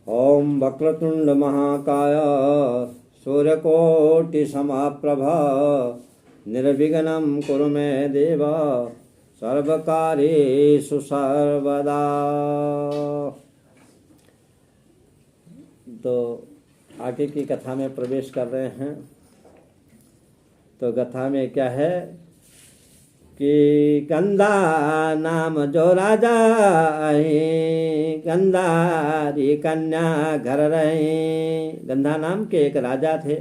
ओम वक्रतुंड महाकाय सूर्यकोटि समाप्रभा निर्विघ्नं कुरु मे देव सर्वकार्येषु सर्वदा। तो आगे की कथा में प्रवेश कर रहे हैं। तो कथा में क्या है कि गंधा नाम जो राजा आई, गंधारी कन्या घर रही। गंधा नाम के एक राजा थे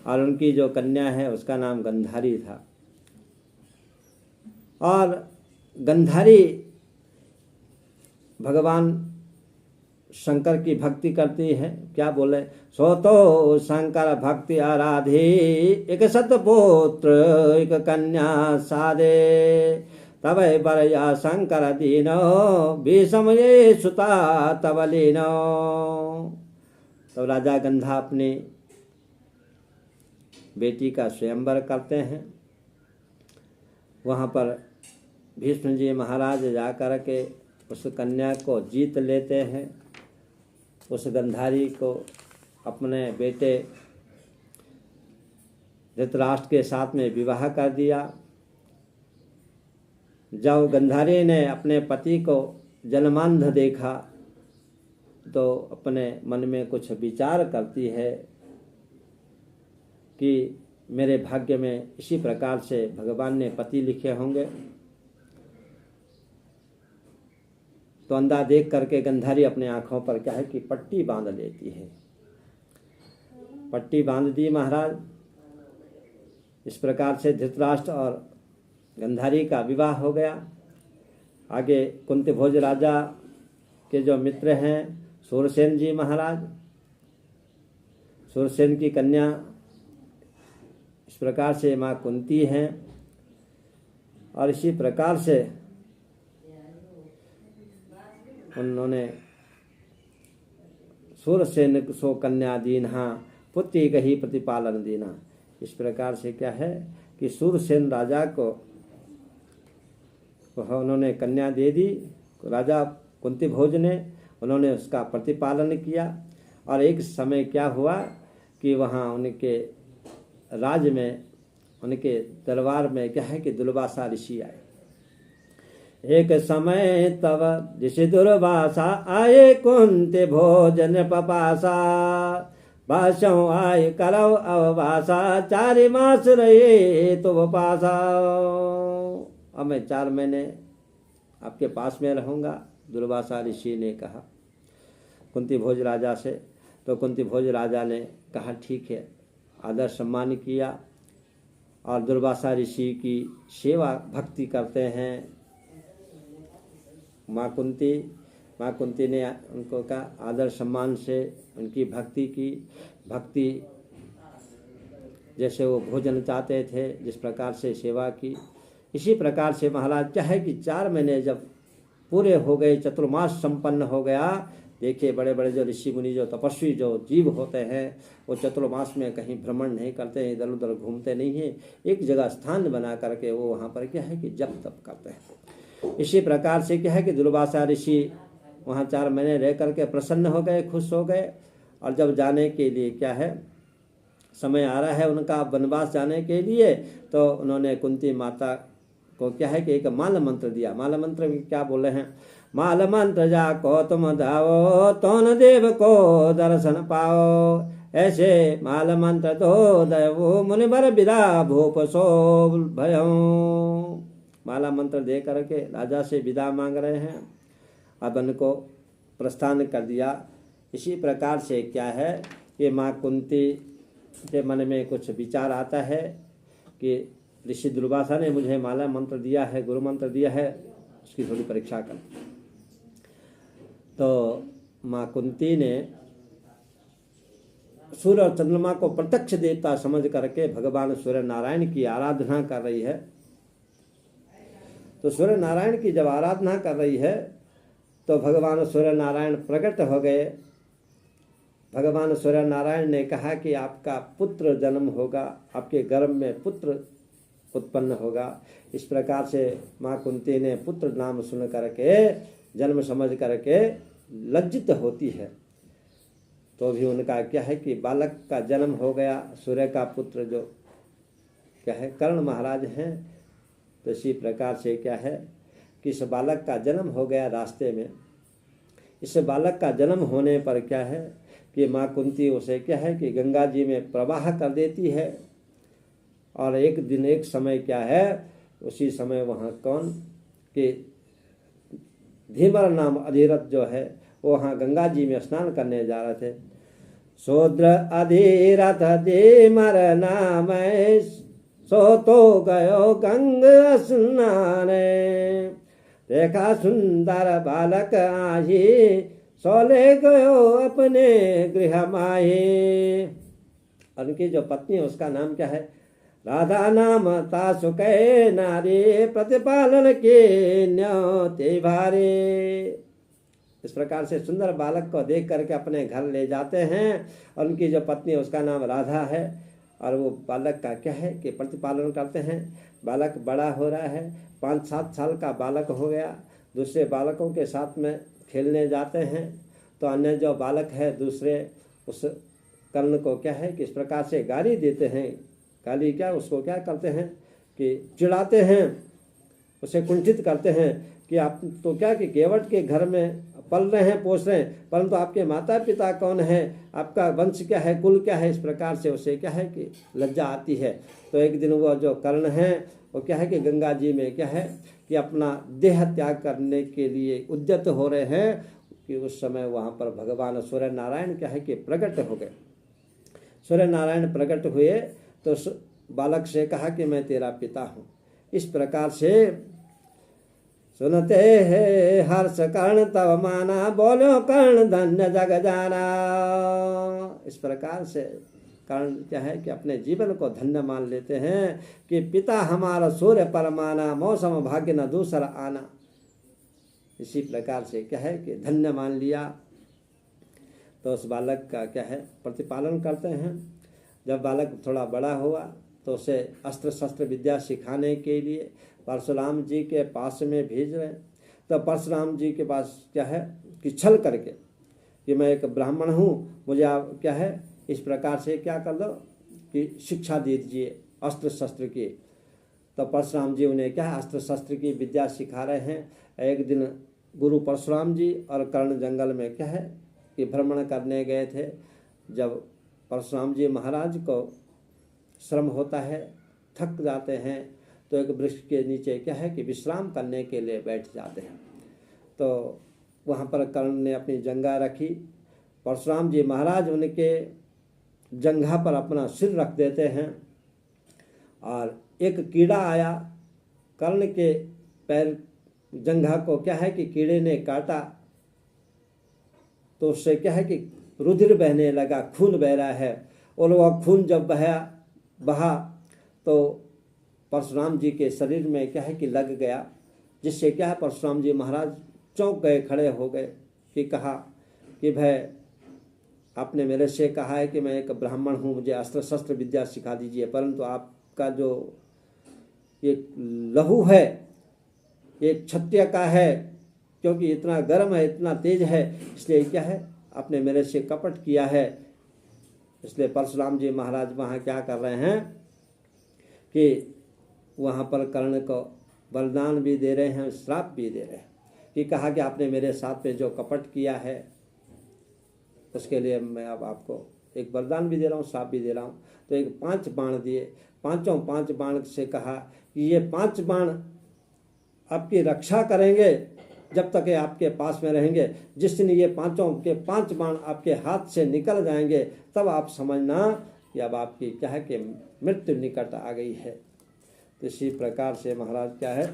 और उनकी जो कन्या है उसका नाम गंधारी था। और गंधारी भगवान शंकर की भक्ति करती है। क्या बोले, सो तो शंकर भक्ति आराधे, एक सतपुत्र एक कन्या साधे, तब बरया शंकर दीनो विषमये सुता तब लीनो। तो राजा गंधा अपनी बेटी का स्वयंवर करते हैं। वहाँ पर भीष्म जी महाराज जाकर के उस कन्या को जीत लेते हैं। उस गंधारी को अपने बेटे धृतराष्ट्र के साथ में विवाह कर दिया। जब गंधारी ने अपने पति को जन्मांध देखा तो अपने मन में कुछ विचार करती है कि मेरे भाग्य में इसी प्रकार से भगवान ने पति लिखे होंगे। तो अंधा देख करके गंधारी अपने आंखों पर क्या है कि पट्टी बांध लेती है। पट्टी बांध दी महाराज। इस प्रकार से धृतराष्ट्र और गंधारी का विवाह हो गया। आगे कुंती भोज राजा के जो मित्र हैं सूरसेन जी महाराज, सूरसेन की कन्या इस प्रकार से माँ कुंती हैं। और इसी प्रकार से उन्होंने सूरसेन सो कन्या दीन्हा पुत्री कही प्रतिपालन दीना। इस प्रकार से क्या है कि सूरसेन राजा को उन्होंने कन्या दे दी। राजा कुंती भोज ने उन्होंने उसका प्रतिपालन किया। और एक समय क्या हुआ कि वहाँ उनके राज्य में उनके दरबार में क्या है कि दुर्वासा ऋषि आए। एक समय तब ऋषि दुर्वासा आए कुंती भोजन पपासा, भाषण आय करव अववासा, 4 मास रहे तो पासा। अब मैं 4 महीने आपके पास में रहूँगा, दुर्वासा ऋषि ने कहा कुंती भोज राजा से। तो कुंती भोज राजा ने कहा ठीक है, आदर सम्मान किया और दुर्वासा ऋषि की सेवा भक्ति करते हैं। माँ कुंती ने उनको का आदर सम्मान से उनकी भक्ति की। भक्ति जैसे वो भोजन चाहते थे जिस प्रकार से सेवा की, इसी प्रकार से महाराज चाहे कि 4 महीने जब पूरे हो गए, चतुर्मास संपन्न हो गया। देखिए बड़े बड़े जो ऋषि मुनि जो तपस्वी जो जीव होते हैं वो चतुर्मास में कहीं भ्रमण नहीं करते हैं, इधर उधर घूमते नहीं हैं। एक जगह स्थान बना करके वो वहाँ पर क्या है कि जप तप करते हैं। इसी प्रकार से क्या है कि दुर्वासा ऋषि वहाँ 4 महीने रह करके प्रसन्न हो गए, खुश हो गए। और जब जाने के लिए क्या है समय आ रहा है उनका वनवास जाने के लिए, तो उन्होंने कुंती माता को क्या है कि एक माल मंत्र दिया। माल मंत्र में क्या बोले हैं, माल मंत्र जाको तुम धावो, तोन देव को दर्शन पाओ, ऐसे माल मंत्र दो देवो मुनिवर विदा भूप सो भयो। माला मंत्र दे करके राजा से विदा मांग रहे हैं। अब उनको प्रस्थान कर दिया। इसी प्रकार से क्या है कि माँ कुंती के मन में कुछ विचार आता है कि ऋषि दुर्वासा ने मुझे माला मंत्र दिया है, गुरु मंत्र दिया है, उसकी थोड़ी परीक्षा कर। तो माँ कुंती ने सूर्य और चंद्रमा को प्रत्यक्ष देवता समझ करके भगवान सूर्य नारायण की आराधना कर रही है। तो सूर्य नारायण की जब आराधना कर रही है तो भगवान सूर्य नारायण प्रकट हो गए। भगवान सूर्य नारायण ने कहा कि आपका पुत्र जन्म होगा, आपके गर्भ में पुत्र उत्पन्न होगा। इस प्रकार से माँ कुंती ने पुत्र नाम सुन करके जन्म समझ करके लज्जित होती है। तो भी उनका क्या है कि बालक का जन्म हो गया। सूर्य का पुत्र जो क्या है कर्ण महाराज हैं। तो इसी प्रकार से क्या है कि इस बालक का जन्म हो गया रास्ते में। इस बालक का जन्म होने पर क्या है कि माँ कुंती उसे क्या है कि गंगा जी में प्रवाह कर देती है। और एक दिन एक समय क्या है उसी समय वहाँ कौन कि धीमर नाम अधिरथ जो है वो वहाँ गंगा जी में स्नान करने जा रहे थे। शूद्र अधिरथ धीमर नाम सो तो गयो गंगा स्नाने। देखा सुंदर बालक आही सोले गयो अपने गृह माही। उनकी जो पत्नी है उसका नाम क्या है राधा नाम तासुके नारी प्रतिपालन के न्योते भारे। इस प्रकार से सुंदर बालक को देख करके अपने घर ले जाते हैं। और उनकी जो पत्नी है उसका नाम राधा है। और वो बालक का क्या है कि प्रतिपालन करते हैं। बालक बड़ा हो रहा है, 5-7 साल का बालक हो गया। दूसरे बालकों के साथ में खेलने जाते हैं तो अन्य जो बालक है दूसरे उस कर्ण को क्या है कि इस प्रकार से गाली देते हैं। गाली क्या उसको क्या करते हैं कि चिढ़ाते हैं, उसे कुंठित करते हैं कि आप तो क्या कि केवट के घर में पल रहे हैं पोस रहे हैं, परंतु आपके माता पिता कौन है, आपका वंश क्या है, कुल क्या है। इस प्रकार से उसे क्या है कि लज्जा आती है। तो एक दिन वो जो कर्ण है वो क्या है कि गंगा जी में क्या है कि अपना देह त्याग करने के लिए उद्यत हो रहे हैं कि उस समय वहाँ पर भगवान सूर्य नारायण क्या है कि प्रकट हो गए। सूर्य नारायण प्रकट हुए तो बालक से कहा कि मैं तेरा पिता हूँ। इस प्रकार से सुनते हैं हर्ष कर्ण तव माना बोलो कर्ण धन्य जग जाना। इस प्रकार से कर्ण क्या है कि अपने जीवन को धन्य मान लेते हैं कि पिता हमारा सूर्य परमाना मौसम भाग्य न दूसरा आना। इसी प्रकार से क्या है कि धन्य मान लिया। तो उस बालक का क्या है प्रतिपालन करते हैं। जब बालक थोड़ा बड़ा हुआ तो उसे अस्त्र शस्त्र विद्या सिखाने के लिए परशुराम जी के पास में भेज रहे। तो परशुराम जी के पास क्या है कि छल करके कि मैं एक ब्राह्मण हूँ, मुझे आप क्या है इस प्रकार से क्या कर दो कि शिक्षा दे दीजिए अस्त्र शस्त्र की। तो परशुराम जी उन्हें क्या है अस्त्र शस्त्र की विद्या सिखा रहे हैं। एक दिन गुरु परशुराम जी और कर्ण जंगल में क्या है कि भ्रमण करने गए थे। जब परशुराम जी महाराज को श्रम होता है, थक जाते हैं, तो एक वृक्ष के नीचे क्या है कि विश्राम करने के लिए बैठ जाते हैं। तो वहाँ पर कर्ण ने अपनी जंघा रखी। परशुराम जी महाराज उनके जंघा पर अपना सिर रख देते हैं और एक कीड़ा आया कर्ण के पैर जंघा को क्या है कि कीड़े ने काटा। तो उससे क्या है कि रुधिर बहने लगा, खून बह रहा है। और वह खून जब बहा तो परशुराम जी के शरीर में क्या है कि लग गया, जिससे क्या है परशुराम जी महाराज चौंक गए, खड़े हो गए कि कहा कि भाई आपने मेरे से कहा है कि मैं एक ब्राह्मण हूँ, मुझे अस्त्र शस्त्र विद्या सिखा दीजिए, परंतु आपका जो ये लहू है ये क्षत्रिय का है, क्योंकि इतना गर्म है, इतना तेज है, इसलिए क्या है आपने मेरे से कपट किया है। इसलिए परशुराम जी महाराज वहाँ क्या कर रहे हैं कि वहाँ पर कर्ण को वरदान भी दे रहे हैं, श्राप भी दे रहे हैं कि कहा कि आपने मेरे साथ में जो कपट किया है उसके लिए मैं अब आपको एक वरदान भी दे रहा हूँ, श्राप भी दे रहा हूँ। तो एक 5 बाण दिए, 5 बाण से कहा कि ये 5 बाण आपकी रक्षा करेंगे जब तक ये आपके पास में रहेंगे। जिस दिन ये 5 बाण आपके हाथ से निकल जाएंगे तब आप समझना कि अब आपकी क्या है कि मृत्यु निकट आ गई है। तो इसी प्रकार से महाराज क्या है